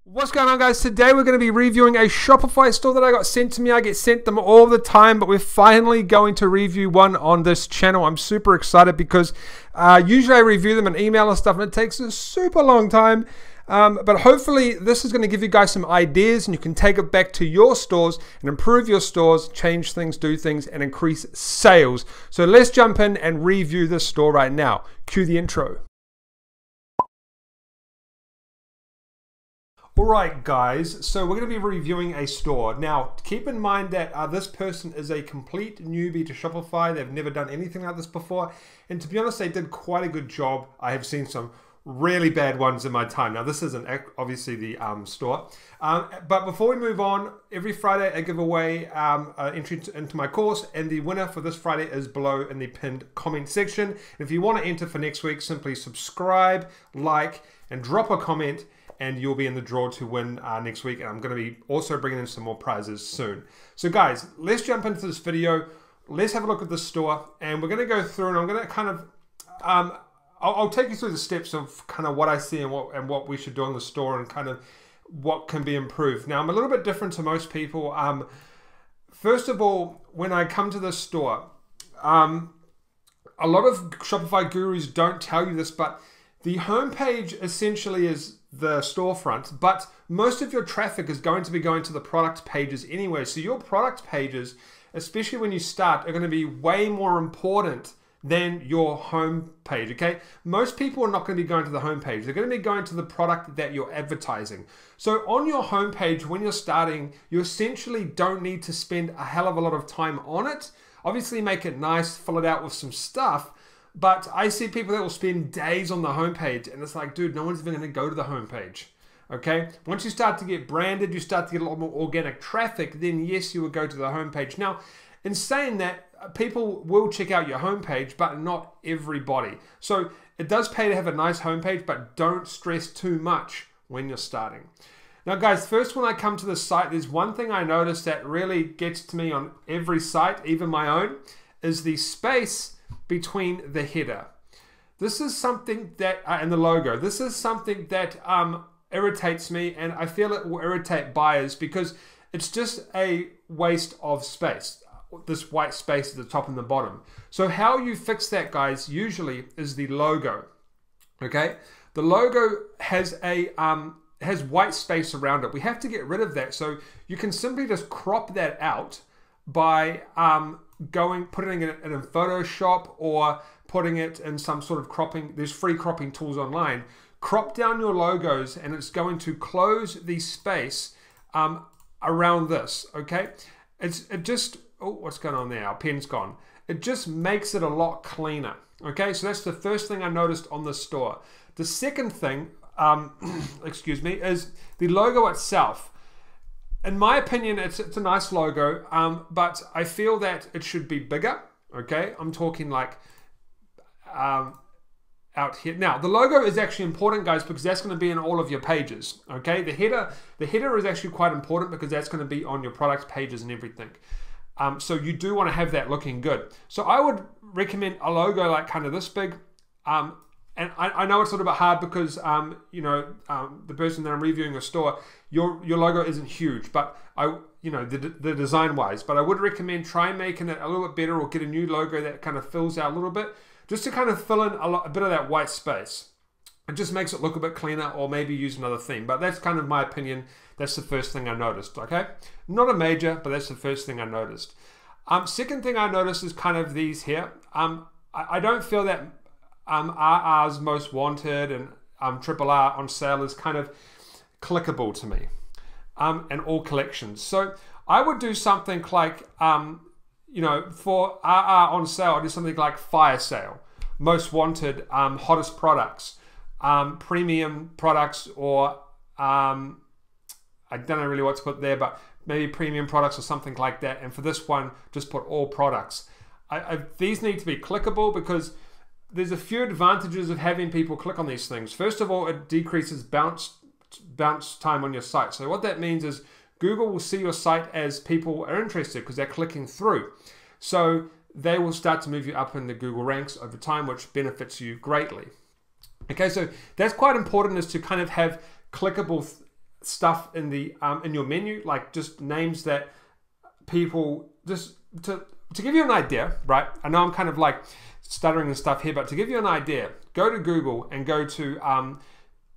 What's going on, guys? Today we're going to be reviewing a Shopify store that I got sent to me. I get sent them all the time, but we're finally going to review one on this channel. I'm super excited because usually I review them in email and stuff and it takes a super long time. But hopefully this is going to give you guys some ideas and you can take it back to your stores and improve your stores, change things, do things, and increase sales. So let's jump in and review this store right now. Cue the intro. Alright guys, so we're going to be reviewing a store. Now keep in mind that this person is a complete newbie to Shopify. They've never done anything like this before, and to be honest they did quite a good job. I have seen some really bad ones in my time. Now this isn't obviously the store, but before we move on, every Friday I give away an entry into my course, and the winner for this Friday is below in the pinned comment section. And if you want to enter for next week, simply subscribe, like, and drop a comment, and you'll be in the draw to win next week. And I'm going to be also bringing in some more prizes soon. So guys, let's jump into this video. Let's have a look at the store, and we're going to go through, and I'm going to kind of I'll take you through the steps of kind of what I see and what we should do in the store and kind of what can be improved. Now I'm a little bit different to most people. First of all, when I come to this store, a lot of Shopify gurus don't tell you this, but the homepage essentially is the storefront, but most of your traffic is going to be going to the product pages anyway. So your product pages, especially when you start, are going to be way more important than your home page, okay? Most people are not going to be going to the home page. They're going to be going to the product that you're advertising. So on your home page, when you're starting, you essentially don't need to spend a hell of a lot of time on it. Obviously make it nice, fill it out with some stuff, but I see people that will spend days on the homepage, and it's like, dude, no one's even going to go to the homepage. Okay? Once you start to get branded, you start to get a lot more organic traffic, then yes, you will go to the homepage. Now, in saying that, people will check out your homepage, but not everybody. So it does pay to have a nice homepage, but don't stress too much when you're starting. Now, guys, first when I come to the site, there's one thing I noticed that really gets to me on every site, even my own, is the space between the header. This is something that, and the logo, this is something that irritates me, and I feel it will irritate buyers because it's just a waste of space, this white space at the top and the bottom. So how you fix that, guys, usually is the logo, okay? The logo has a has white space around it. We have to get rid of that, so you can simply just crop that out by putting it in Photoshop or putting it in some sort of cropping. There's free cropping tools online. Crop down your logos, and it's going to close the space around this. Okay, it just, oh, what's going on there? Our pen's gone. It just makes it a lot cleaner. Okay, so that's the first thing I noticed on the store. The second thing, excuse me, is the logo itself. In my opinion, it's a nice logo, but I feel that it should be bigger, okay? I'm talking like out here. Now, the logo is actually important, guys, because that's going to be in all of your pages, okay? The header is actually quite important because that's going to be on your product pages and everything. So you do want to have that looking good. So I would recommend a logo like kind of this big. And I know it's a little bit hard because, the person that I'm reviewing a store, your logo isn't huge, but the design wise, but I would recommend try making it a little bit better or get a new logo that kind of fills out a little bit, just to kind of fill in a bit of that white space. It just makes it look a bit cleaner, or maybe use another theme, but that's kind of my opinion. That's the first thing I noticed, okay? Not a major, but that's the first thing I noticed. Second thing I noticed is kind of these here. I don't feel that RR's most wanted and triple R on sale is kind of clickable to me, and all collections. So I would do something like, for RR on sale, I'd do something like fire sale, most wanted, hottest products, premium products, or I don't know really what to put there, but maybe premium products or something like that. And for this one, just put all products. These need to be clickable because there's a few advantages of having people click on these things. First of all, it decreases bounce time on your site. So what that means is Google will see your site as people are interested because they're clicking through. So they will start to move you up in the Google ranks over time, which benefits you greatly. Okay, so that's quite important, is to kind of have clickable stuff in the in your menu, like just names that people just to give you an idea, right? I know I'm kind of like stuttering and stuff here, but to give you an idea, go to Google and go to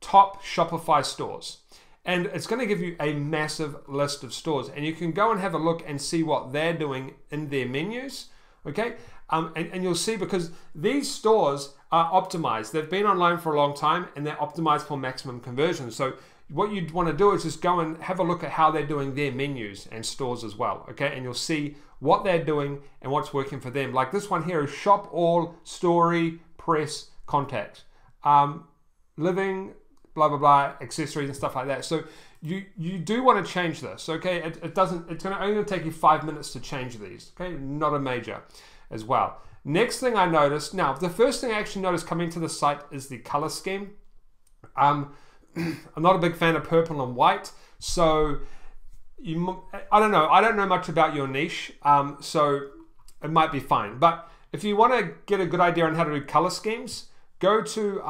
top Shopify stores. And it's going to give you a massive list of stores. And you can go and have a look and see what they're doing in their menus, okay? And you'll see, because these stores are optimized. They've been online for a long time and they're optimized for maximum conversion. So what you'd want to do is just go and have a look at how they're doing their menus and stores as well, okay? And you'll see what they're doing and what's working for them. Like this one here is shop all, story, press, contact, living, blah, blah, blah, accessories and stuff like that. So you do want to change this, okay? It's only take you 5 minutes to change these, okay? Not a major as well. Next thing I noticed, now the first thing I actually noticed coming to the site is the color scheme. I'm not a big fan of purple and white, so I don't know much about your niche, so it might be fine. But if you want to get a good idea on how to do color schemes, go to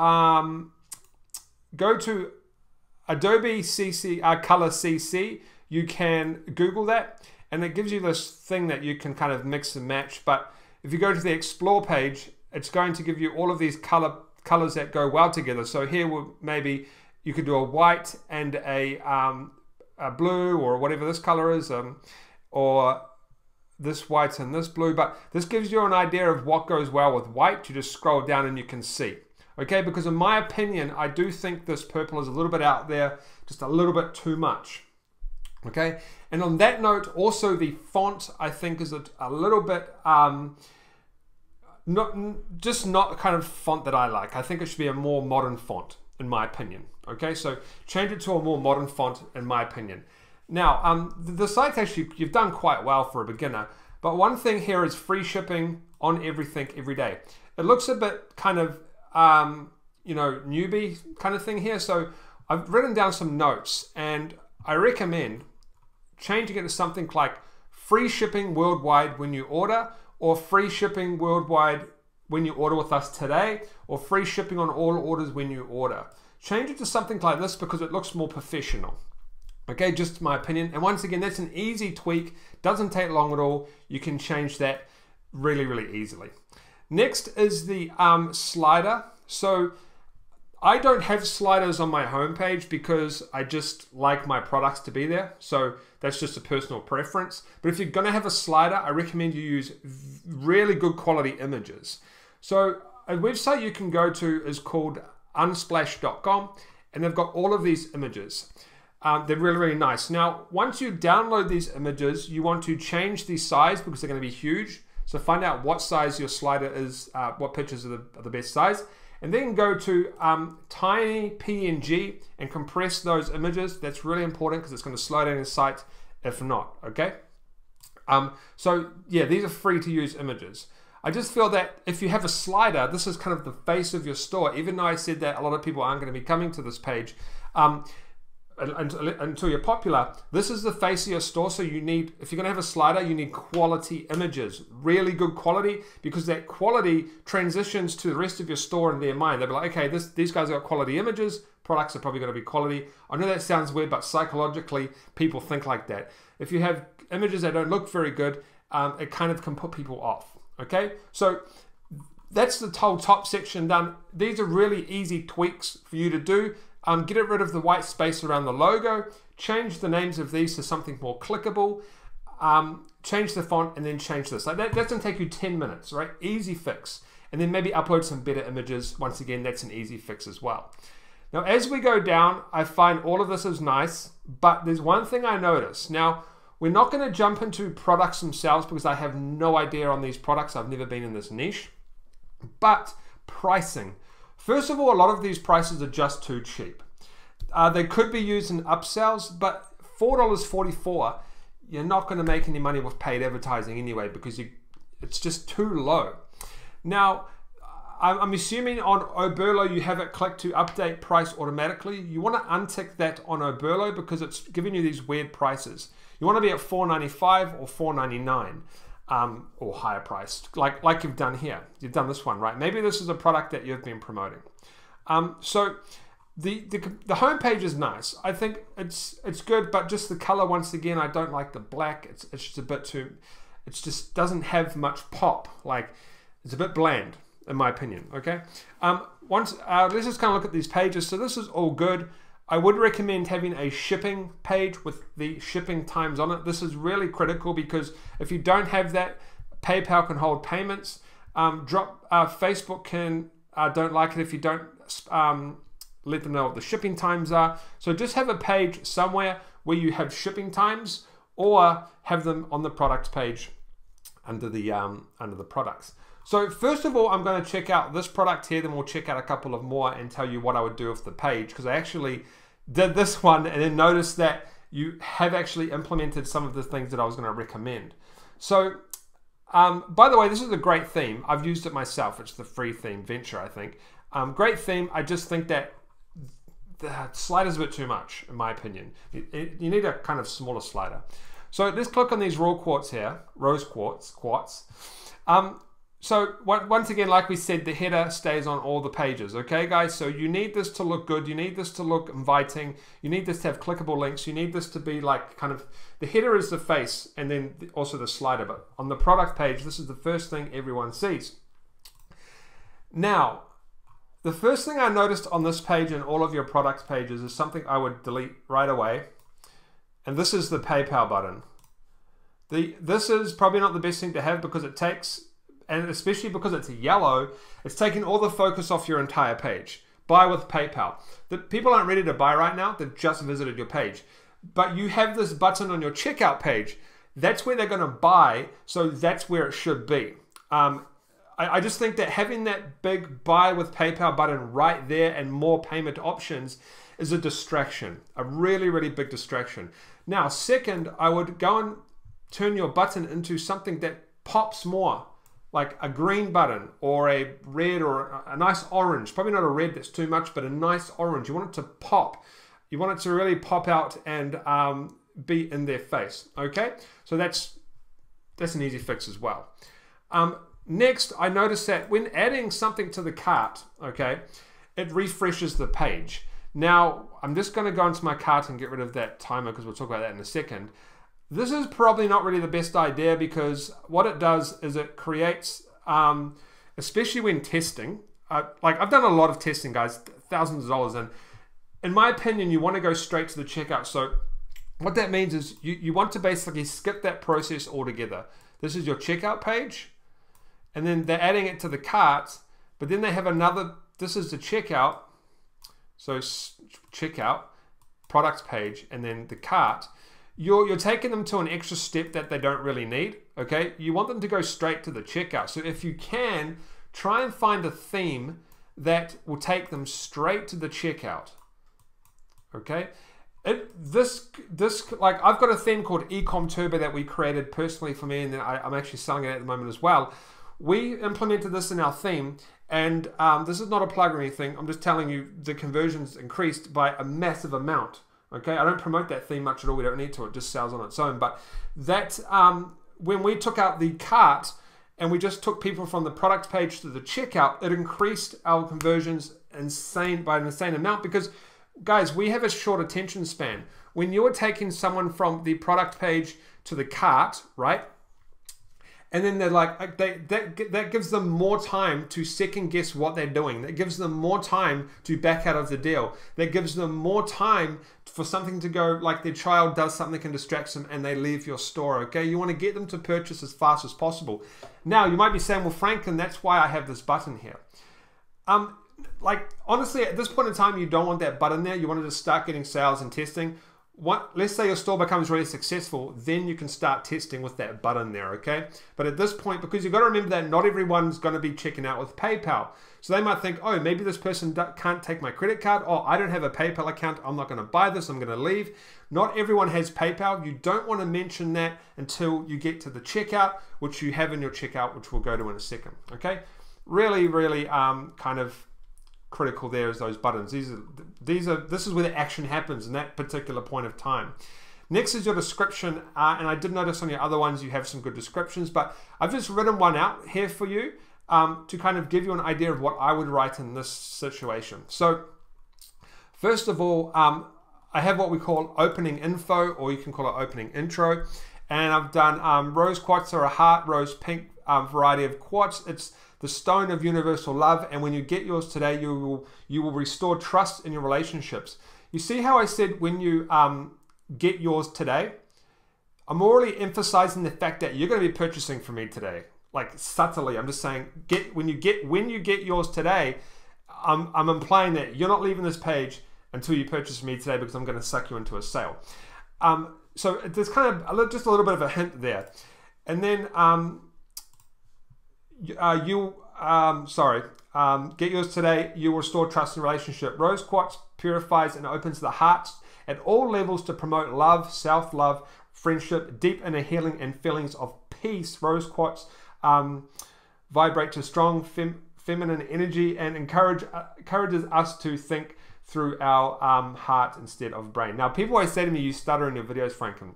Adobe CC Color CC. You can Google that, and it gives you this thing that you can kind of mix and match. But if you go to the Explore page, it's going to give you all of these colors that go well together. So here, maybe you could do a white and a blue, or whatever this color is, or this white and this blue. But this gives you an idea of what goes well with white. You just scroll down and you can see. Okay, because in my opinion, I do think this purple is a little bit out there, just a little bit too much. Okay, and on that note, also the font I think is a little bit not the kind of font that I like. I think it should be a more modern font, in my opinion. Okay, so change it to a more modern font, in my opinion. Now, the site actually, you've done quite well for a beginner, but one thing here is free shipping on everything every day. It looks a bit kind of newbie kind of thing here. So I've written down some notes, and I recommend changing it to something like free shipping worldwide when you order, or free shipping worldwide when you order with us today, or free shipping on all orders when you order. Change it to something like this because it looks more professional. Okay, just my opinion. And once again, that's an easy tweak. Doesn't take long at all. You can change that really, really easily. Next is the slider. So I don't have sliders on my homepage because I just like my products to be there. So that's just a personal preference. But if you're going to have a slider, I recommend you use really good quality images. So a website you can go to is called unsplash.com, and they've got all of these images. They're really, really nice. Now, once you download these images, you want to change the size because they're going to be huge. So find out what size your slider is, what pictures are the best size, and then go to tiny PNG and compress those images. That's really important because it's going to slow down the site if not, okay? So yeah, these are free to use images. I just feel that if you have a slider, this is kind of the face of your store. Even though I said that a lot of people aren't going to be coming to this page, until you're popular, this is the face of your store. So you need, if you're going to have a slider, you need quality images, really good quality, because that quality transitions to the rest of your store in their mind. They'll be like, okay, these guys got quality images, products are probably going to be quality. I know that sounds weird, but psychologically people think like that. If you have images that don't look very good, it kind of can put people off. Okay, so that's the whole top section done. These are really easy tweaks for you to do. Get rid of the white space around the logo, change the names of these to something more clickable, change the font, and then change this. Like that's going to take you 10 minutes, right? Easy fix. And then maybe upload some better images. Once again, that's an easy fix as well. Now, as we go down, I find all of this is nice, but there's one thing I notice. Now, we're not going to jump into products themselves because I have no idea on these products. I've never been in this niche. But pricing. First of all, a lot of these prices are just too cheap. They could be used in upsells, but $4.44, you're not going to make any money with paid advertising anyway because it's just too low. Now, I'm assuming on Oberlo you have it clicked to update price automatically. You want to untick that on Oberlo because it's giving you these weird prices. You want to be at $4.95 or $4.99 or higher priced, like you've done here. You've done this one, right? Maybe this is a product that you've been promoting. So the home page is nice. I think it's good, but just the color, once again, I don't like the black. It's just a bit too, it just doesn't have much pop. Like, it's a bit bland in my opinion. Okay, let's just kind of look at these pages. So this is all good. I would recommend having a shipping page with the shipping times on it. This is really critical, because if you don't have that, PayPal can hold payments. Facebook don't like it if you don't let them know what the shipping times are. So just have a page somewhere where you have shipping times, or have them on the product page under the products. So first of all, I'm going to check out this product here, then we'll check out a couple of more and tell you what I would do with the page, because I actually did this one and then noticed that you have actually implemented some of the things that I was going to recommend. So by the way, this is a great theme. I've used it myself. It's the free theme, Venture, I think. Great theme. I just think that the slider's a bit too much, in my opinion. You need a kind of smaller slider. So let's click on these raw quartz here, rose quartz. So once again, like we said, the header stays on all the pages, okay guys? So you need this to look good, you need this to look inviting, you need this to have clickable links, you need this to be like kind of, the header is the face and then also the slider, but on the product page, this is the first thing everyone sees. Now, the first thing I noticed on this page and all of your product pages is something I would delete right away, and this is the PayPal button. This is probably not the best thing to have, because it takes, and especially because it's yellow, it's taking all the focus off your entire page. Buy with PayPal. The people aren't ready to buy right now, they've just visited your page. But you have this button on your checkout page. That's where they're gonna buy, so that's where it should be. I just think that having that big buy with PayPal button right there and more payment options is a distraction, a really, really big distraction. Now, second, I would go and turn your button into something that pops more, like a green button or a red or a nice orange. Probably not a red, that's too much, but a nice orange. You want it to pop. You want it to really pop out and be in their face, okay? So that's an easy fix as well. Next, I noticed that when adding something to the cart, okay, it refreshes the page. Now, I'm just going to go into my cart and get rid of that timer, because we'll talk about that in a second. This is probably not really the best idea, because what it does is it creates, especially when testing, like I've done a lot of testing, guys, thousands of dollars, and in my opinion, you want to go straight to the checkout. So what that means is you want to basically skip that process altogether. This is your checkout page, and then they're adding it to the cart, but then they have another, this is the checkout, so checkout, product page, and then the cart. You're taking them to an extra step that they don't really need, okay? You want them to go straight to the checkout. So if you can, try and find a theme that will take them straight to the checkout, okay? Like I've got a theme called Ecom Turbo that we created personally for me, and then I'm actually selling it at the moment as well. We implemented this in our theme, and this is not a plug or anything. I'm just telling you the conversions increased by a massive amount. Okay, I don't promote that theme much at all. We don't need to. It just sells on its own. But that when we took out the cart and we just took people from the product page to the checkout, it increased our conversions by an insane amount, because, guys, we have a short attention span. When you're taking someone from the product page to the cart, right? And then they're like, that gives them more time to second guess what they're doing. That gives them more time to back out of the deal. That gives them more time for something to go, like their child does something and distracts them and they leave your store, okay? You want to get them to purchase as fast as possible. Now, you might be saying, well, Franklin, that's why I have this button here. Like, honestly, at this point in time, you don't want that button there. You want to just start getting sales and testing. Let's say your store becomes really successful, then you can start testing with that button there, okay? But at this point, because you've got to remember that not everyone's going to be checking out with PayPal. So they might think, oh, maybe this person can't take my credit card. Oh, I don't have a PayPal account. I'm not going to buy this. I'm going to leave. Not everyone has PayPal. You don't want to mention that until you get to the checkout, which you have in your checkout, which we'll go to in a second, okay? Really, really kind of critical there is those buttons. This is where the action happens in that particular point of time. Next is your description, and I did notice on your other ones you have some good descriptions, but I've just written one out here for you to kind of give you an idea of what I would write in this situation. So First of all, I have what we call opening info, or you can call it opening intro. And I've done rose quartz are a heart rose pink variety of quartz. It's the stone of universal love. And when you get yours today, you will restore trust in your relationships. You see how I said when you get yours today? I'm already emphasizing the fact that you're going to be purchasing from me today. Like subtly, I'm just saying, when you get yours today, I'm implying that you're not leaving this page until you purchase from me today, because I'm going to suck you into a sale. So there's kind of just a little bit of a hint there. And then get yours today. You will restore trust in relationship. Rose quartz purifies and opens the heart at all levels to promote love, self-love, friendship, deep inner healing, and feelings of peace. Rose quartz vibrate to strong feminine energy and encourages us to think through our heart instead of brain. Now, people always say to me, "You stutter in your videos, Franklin."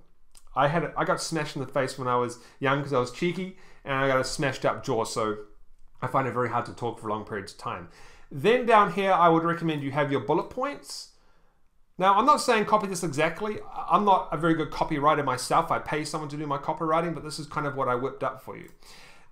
I got smashed in the face when I was young because I was cheeky, and I got a smashed up jaw, so I find it very hard to talk for long periods of time. Then down here, I would recommend you have your bullet points. Now, I'm not saying copy this exactly. I'm not a very good copywriter myself. I pay someone to do my copywriting, but this is kind of what I whipped up for you.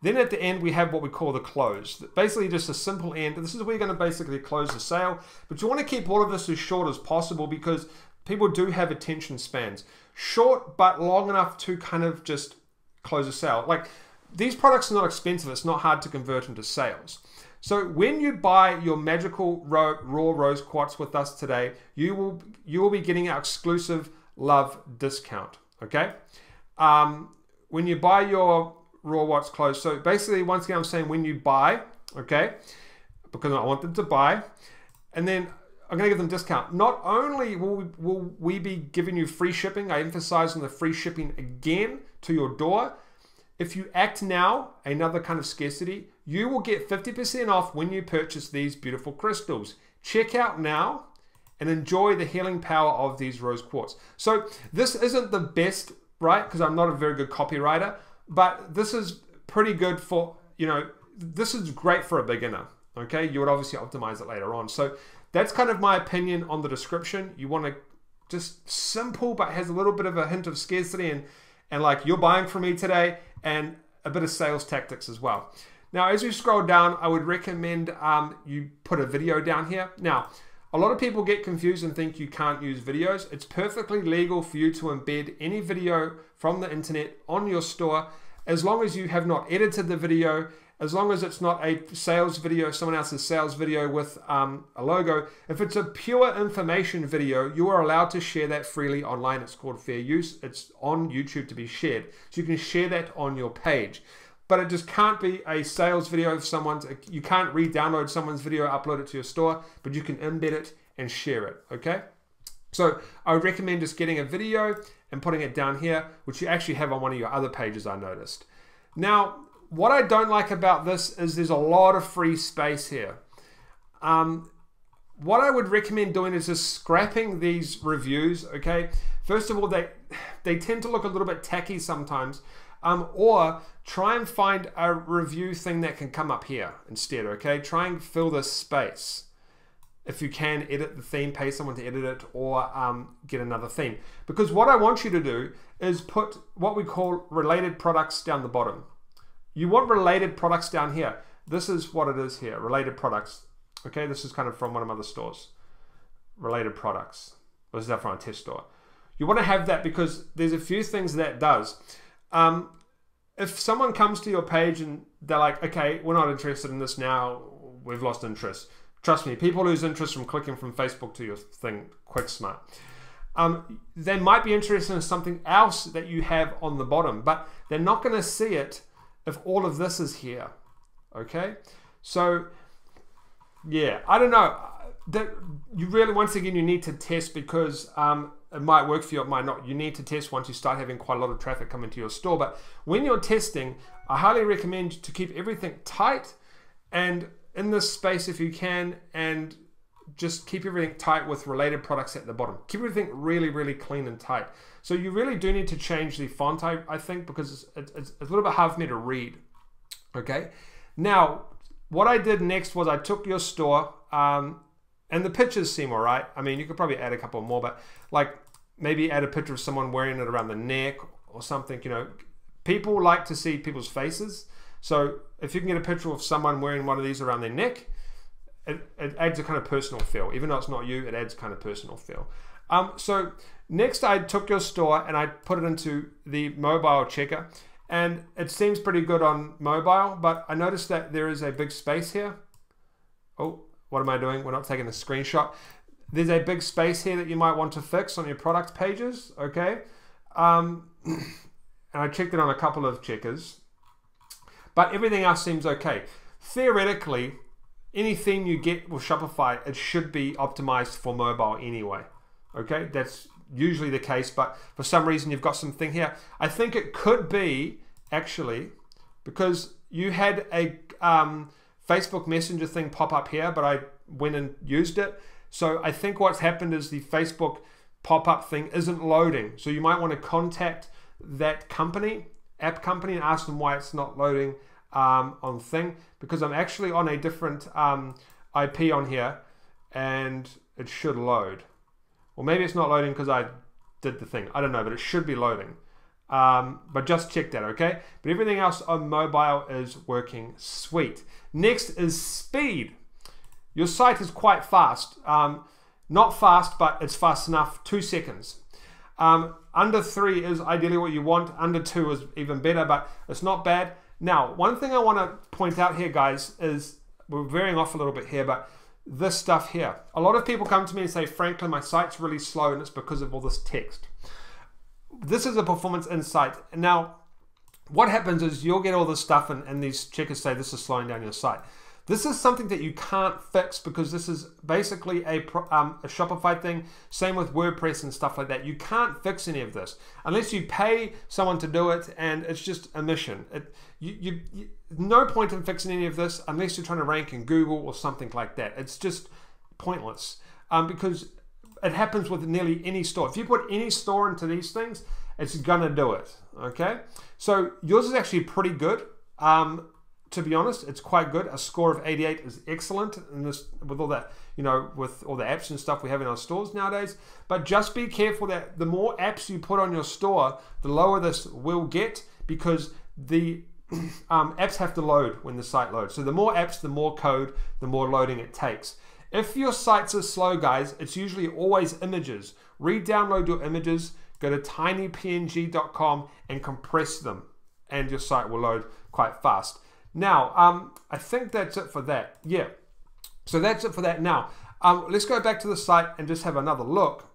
Then at the end, we have what we call the close. Basically just a simple end. This is where you're going to basically close the sale. But you want to keep all of this as short as possible, because people do have attention spans. Short, but long enough to kind of just close a sale. Like, these products are not expensive. It's not hard to convert into sales. So when you buy your magical raw rose quartz with us today, you will be getting our exclusive love discount, okay? When you buy your raw quartz close, so basically, once again, I'm saying when you buy, okay, because I want them to buy, and then I'm going to give them discount. Not only will we be giving you free shipping, I emphasize on the free shipping again to your door. If you act now, another kind of scarcity, you will get 50% off when you purchase these beautiful crystals. Check out now and enjoy the healing power of these rose quartz. So this isn't the best, right? Because I'm not a very good copywriter, but this is pretty good for, this is great for a beginner, okay? You would obviously optimize it later on. So that's kind of my opinion on the description. You want to just simple, but has a little bit of a hint of scarcity and like you're buying from me today, and a bit of sales tactics as well. Now, as you scroll down, I would recommend you put a video down here. Now, a lot of people get confused and think you can't use videos. It's perfectly legal for you to embed any video from the internet on your store, as long as you have not edited the video, as long as it's not a sales video, someone else's sales video with a logo. If it's a pure information video, you are allowed to share that freely online. It's called fair use. It's on YouTube to be shared. So you can share that on your page. But it just can't be a sales video of someone's. You can't re-download someone's video, upload it to your store, but you can embed it and share it, okay? So I would recommend just getting a video and putting it down here, which you actually have on one of your other pages, I noticed. Now, what I don't like about this is there's a lot of free space here. What I would recommend doing is just scrapping these reviews, okay? First of all, they tend to look a little bit tacky sometimes, or try and find a review thing that can come up here instead, okay? Try and fill this space. If you can, edit the theme, pay someone to edit it, or get another theme. Because what I want you to do is put what we call related products down the bottom. You want related products down here. This is what it is here, related products. Okay, this is kind of from one of my other stores. Related products. This is from a test store. You want to have that because there's a few things that does. If someone comes to your page and they're like, okay, we're not interested in this now, we've lost interest. Trust me, people lose interest from clicking from Facebook to your thing quick smart. They might be interested in something else that you have on the bottom, but they're not going to see it if all of this is here, okay? So, yeah, I don't know. That you really, once again, you need to test because it might work for you, it might not. You need to test once you start having quite a lot of traffic coming to your store. But when you're testing, I highly recommend to keep everything tight and in this space if you can, and just keep everything tight with related products at the bottom. Keep everything really, really clean and tight. So you really do need to change the font, I think, because it's a little bit hard for me to read. Okay. Now, what I did next was I took your store, And the pictures seem all right. I mean, you could probably add a couple more, but like maybe add a picture of someone wearing it around the neck or something, you know. People like to see people's faces. So if you can get a picture of someone wearing one of these around their neck, it adds a kind of personal feel. Even though it's not you, it adds kind of personal feel. So next I took your store and I put it into the mobile checker. And it seems pretty good on mobile, but I noticed that there is a big space here. Oh, what am I doing? We're not taking a screenshot. There's a big space here that you might want to fix on your product pages, okay? And I checked it on a couple of checkers, but everything else seems okay. Theoretically, any theme you get with Shopify, it should be optimized for mobile anyway, okay? That's usually the case, but for some reason you've got something here. I think it could be actually because you had a Facebook Messenger thing pop up here, but I went and used it. So I think what's happened is the Facebook pop-up thing isn't loading. So you might want to contact that company, app company, and ask them why it's not loading on thing, because I'm actually on a different IP on here and it should load. Or maybe it's not loading because I did the thing. I don't know, but it should be loading. But just check that, okay? But everything else on mobile is working sweet. Next is speed. Your site is quite fast. Not fast, but it's fast enough, 2 seconds. Under 3 is ideally what you want. Under 2 is even better, but it's not bad. Now, one thing I want to point out here, guys, is we're veering off a little bit here, but this stuff here. A lot of people come to me and say, Franklin, my site's really slow and it's because of all this text. This is a performance insight. Now, what happens is you'll get all this stuff and these checkers say this is slowing down your site. This is something that you can't fix because this is basically a Shopify thing. Same with WordPress and stuff like that. You can't fix any of this unless you pay someone to do it, and it's just a mission. No point in fixing any of this unless you're trying to rank in Google or something like that. It's just pointless because it happens with nearly any store. If you put any store into these things, it's gonna do it, okay? So yours is actually pretty good. To be honest, it's quite good. A score of 88 is excellent in this, with all that, you know, with all the apps and stuff we have in our stores nowadays. But just be careful that the more apps you put on your store, the lower this will get, because the apps have to load when the site loads. So the more apps, the more code, the more loading it takes. If your sites are slow, guys, it's usually always images. Re-download your images, go to tinypng.com and compress them, and your site will load quite fast. Now, I think that's it for that. Yeah, so that's it for that. Now, let's go back to the site and just have another look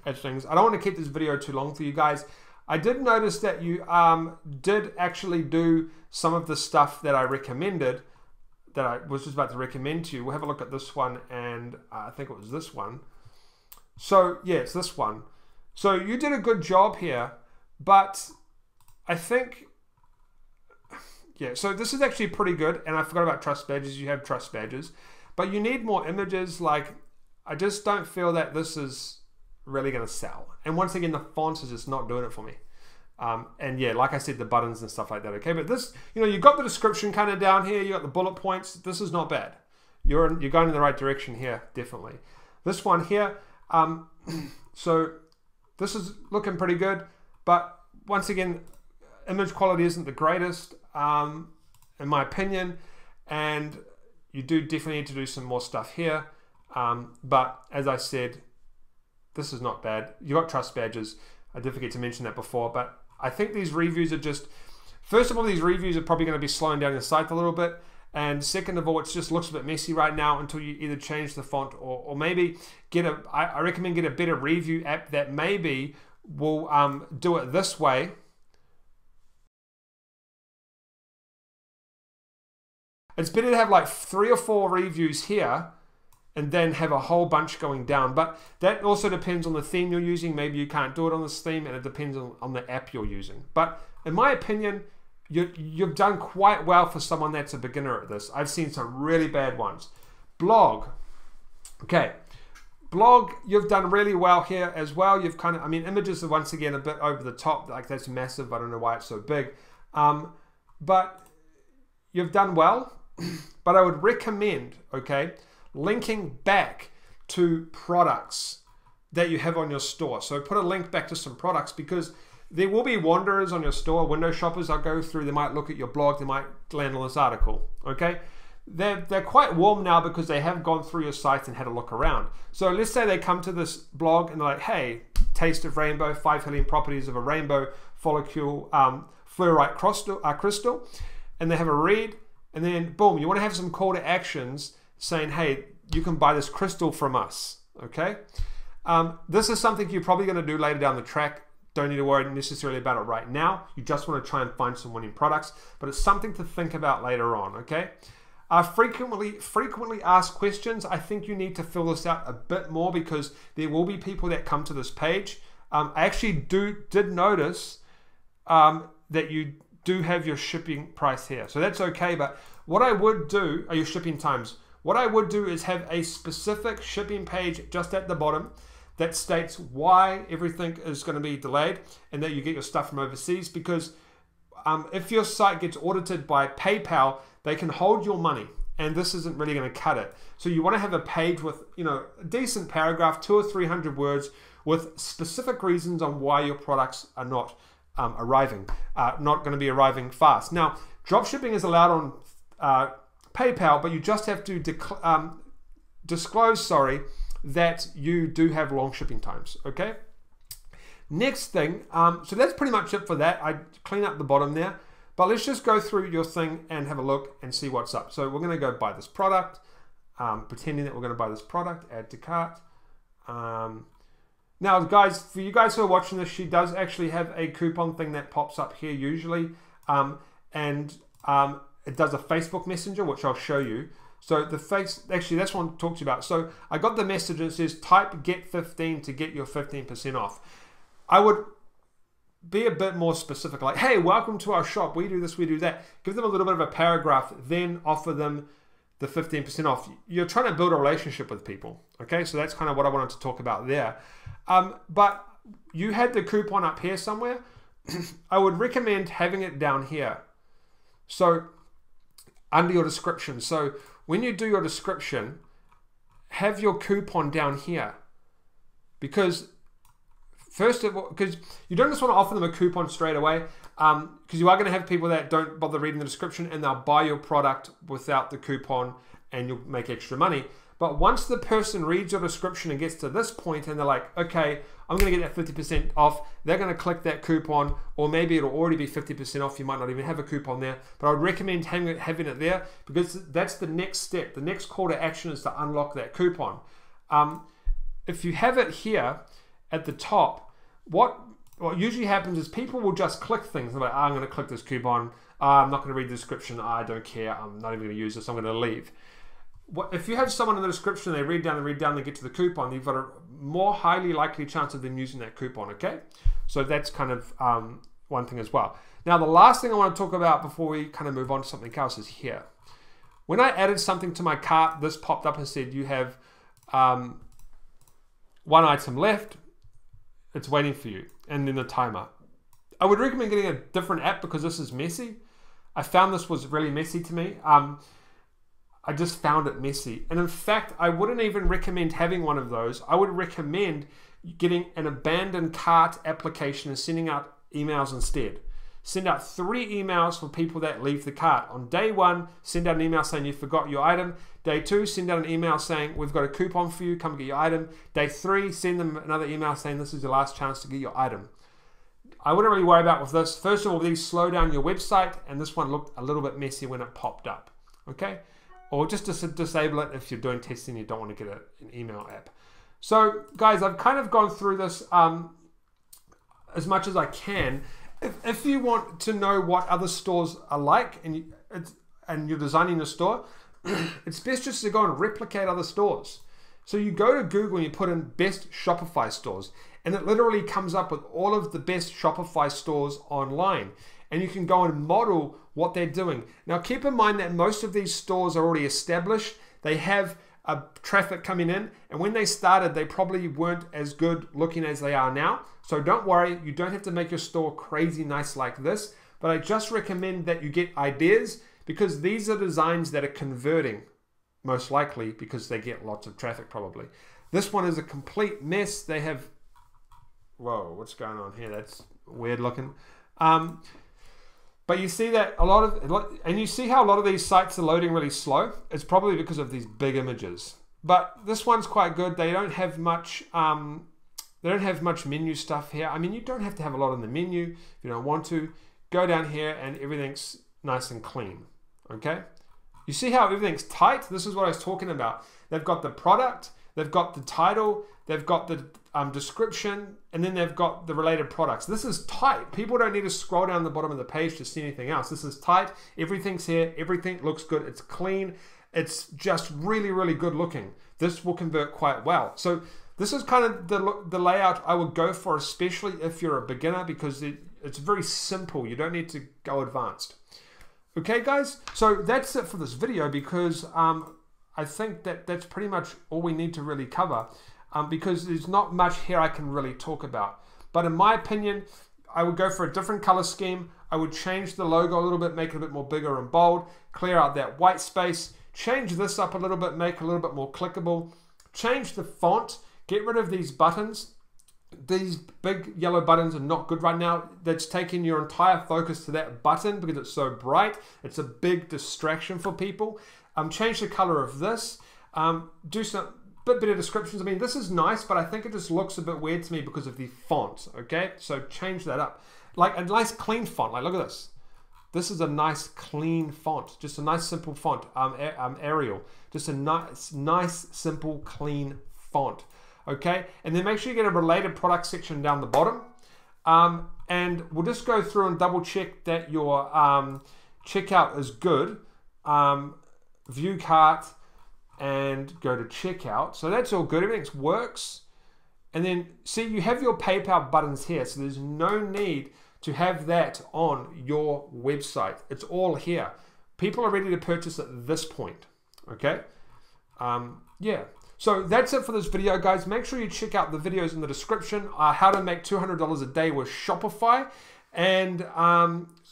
at things. I don't want to keep this video too long for you guys. I did notice that you did actually do some of the stuff that I recommended, that I was just about to recommend to you. We'll have a look at this one, and I think it was this one. So, yeah, it's this one. So you did a good job here, but I think... yeah, so this is actually pretty good, and I forgot about trust badges. You have trust badges, but you need more images. Like, I just don't feel that this is really going to sell. And once again, the fonts is just not doing it for me. And yeah, like I said, the buttons and stuff like that. Okay, but this, you know, you've got the description kind of down here. You got the bullet points. This is not bad. You're going in the right direction here, definitely. This one here, so this is looking pretty good, but once again, image quality isn't the greatest, in my opinion, and you do definitely need to do some more stuff here. But as I said, this is not bad. You got trust badges. I did forget to mention that before, but I think these reviews are just, first of all, these reviews are probably going to be slowing down your site a little bit, and second of all, it just looks a bit messy right now until you either change the font or maybe get a, I recommend get a better review app that maybe will do it this way. It's better to have like 3 or 4 reviews here and then have a whole bunch going down. But that also depends on the theme you're using. Maybe you can't do it on this theme, and it depends on the app you're using. But in my opinion, you've done quite well for someone that's a beginner at this. I've seen some really bad ones. Blog. Okay. Blog, you've done really well here as well. You've kind of, I mean, images are once again a bit over the top. Like, that's massive. I don't know why it's so big. But you've done well. But I would recommend, okay, linking back to products that you have on your store. So put a link back to some products, because there will be wanderers on your store, window shoppers that go through, they might look at your blog, they might land on this article, okay? They're quite warm now because they have gone through your site and had a look around. So let's say they come to this blog and they're like, hey, taste of rainbow, 5 healing properties of a rainbow follicule fluorite crystal, and they have a read, and then boom, you want to have some call to actions saying, hey, you can buy this crystal from us, okay? This is something you're probably going to do later down the track. Don't need to worry necessarily about it right now. You just want to try and find some winning products, but it's something to think about later on, okay? Frequently asked questions. I think you need to fill this out a bit more, because there will be people that come to this page. I actually did notice that you do have your shipping price here, so that's okay. But what I would do are your shipping times. What I would do is have a specific shipping page just at the bottom that states why everything is going to be delayed and that you get your stuff from overseas, because if your site gets audited by PayPal, they can hold your money, and this isn't really going to cut it. So you want to have a page with, you know, a decent paragraph, 200 or 300 words, with specific reasons on why your products are not arriving, not going to be arriving fast. Now, dropshipping is allowed on PayPal, but you just have to disclose, that you do have long shipping times, okay? Next thing, so that's pretty much it for that. I clean up the bottom there, but let's just go through your thing and have a look and see what's up. So we're going to go buy this product, pretending that we're going to buy this product, add to cart. Now, guys, for you guys who are watching this, she does actually have a coupon thing that pops up here usually, and it does a Facebook Messenger, which I'll show you. So actually that's what I'm talking about. So I got the message and it says type get 15 to get your 15% off. I would be a bit more specific, like, hey, welcome to our shop. We do this, we do that. Give them a little bit of a paragraph, then offer them the 15% off. You're trying to build a relationship with people. Okay, so that's kind of what I wanted to talk about there. But you had the coupon up here somewhere. I would recommend having it down here. So under your description. So when you do your description, have your coupon down here, because first of all, because you don't just want to offer them a coupon straight away, because you are going to have people that don't bother reading the description and they'll buy your product without the coupon and you'll make extra money. But once the person reads your description and gets to this point and they're like, okay, I'm going to get that 50% off, they're going to click that coupon, or maybe it'll already be 50% off. You might not even have a coupon there, but I would recommend having it there, because that's the next step. The next call to action is to unlock that coupon. If you have it here at the top, what usually happens is people will just click things. They're like, I'm going to click this coupon. I'm not going to read the description. I don't care. I'm not even going to use this. I'm going to leave. If you have someone in the description, they read down, they get to the coupon, you've got a more highly likely chance of them using that coupon, okay? So that's kind of one thing as well. Now, the last thing I want to talk about before we kind of move on to something else is here. When I added something to my cart, this popped up and said, you have one item left, it's waiting for you, and then the timer. I would recommend getting a different app because this is messy. I found this was really messy to me. I just found it messy. And in fact, I wouldn't even recommend having one of those. I would recommend getting an abandoned cart application and sending out emails instead. Send out 3 emails for people that leave the cart. On day 1, send out an email saying you forgot your item. Day 2, send out an email saying we've got a coupon for you, come get your item. Day 3, send them another email saying this is your last chance to get your item. I wouldn't really worry about with this. First of all, these slow down your website, and this one looked a little bit messy when it popped up. Okay? Or just disable it if you're doing testing and you don't want to get an email app. So guys, I've kind of gone through this as much as I can. If you want to know what other stores are like and you're designing a store, it's best just to go and replicate other stores. So you go to Google and you put in best Shopify stores, and it literally comes up with all of the best Shopify stores online. And you can go and model what they're doing. Now keep in mind that most of these stores are already established. They have traffic coming in, and when they started, they probably weren't as good looking as they are now. So don't worry, you don't have to make your store crazy nice like this, but I just recommend that you get ideas, because these are designs that are converting, most likely because they get lots of traffic probably. This one is a complete mess. They have, whoa, what's going on here? That's weird looking. But you see that and you see how a lot of these sites are loading really slow? It's probably because of these big images. But this one's quite good. They don't have much menu stuff here. I mean, you don't have to have a lot in the menu if you don't want to. Go down here and everything's nice and clean, okay? You see how everything's tight? This is what I was talking about. They've got the product, they've got the title, they've got the description, and then they've got the related products. This is tight. People don't need to scroll down the bottom of the page to see anything else. This is tight. Everything's here. Everything looks good. It's clean. It's just really, really good looking. This will convert quite well. So this is kind of the layout I would go for, especially if you're a beginner, because it's very simple. You don't need to go advanced. Okay, guys? So that's it for this video, because I think that's pretty much all we need to really cover. Because there's not much here I can really talk about. But in my opinion, I would go for a different color scheme. I would change the logo a little bit, make it a bit more bigger and bold, clear out that white space, change this up a little bit, make it a little bit more clickable, change the font, get rid of these buttons. These big yellow buttons are not good right now. That's taking your entire focus to that button because it's so bright. It's a big distraction for people. Change the color of this. Do some bit better descriptions. I mean, this is nice, but I think it just looks a bit weird to me because of the font, okay? So change that up. Like a nice clean font, like look at this. This is a nice clean font, just a nice simple font, Arial. Just a nice simple clean font, okay? And then make sure you get a related product section down the bottom. And we'll just go through and double check that your checkout is good. View cart, and go to checkout. So that's all good, everything works. And then see, you have your PayPal buttons here, so there's no need to have that on your website. It's all here. People are ready to purchase at this point, okay? Yeah, so that's it for this video, guys. Make sure you check out the videos in the description, how to make $200 a day with Shopify. And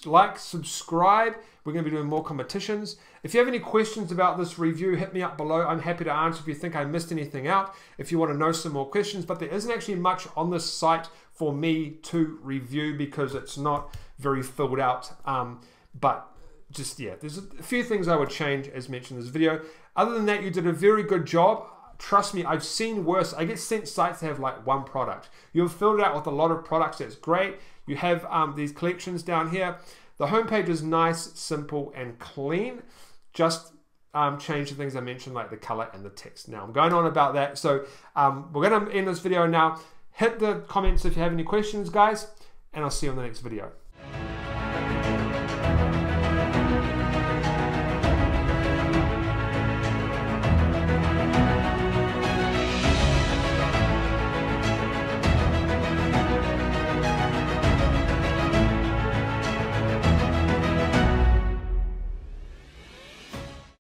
like, subscribe. We're going to be doing more competitions. If you have any questions about this review, hit me up below. I'm happy to answer if you think I missed anything out, if you want to know some more questions. But there isn't actually much on this site for me to review because it's not very filled out. But just, yeah, there's a few things I would change as mentioned in this video. Other than that, you did a very good job. Trust me, I've seen worse. I get sent sites that have like one product. You've filled it out with a lot of products. That's great. You have these collections down here. The homepage is nice, simple, and clean. Just change the things I mentioned, like the color and the text. Now, I'm going on about that. So we're going to end this video now. Hit the comments if you have any questions, guys, and I'll see you on the next video.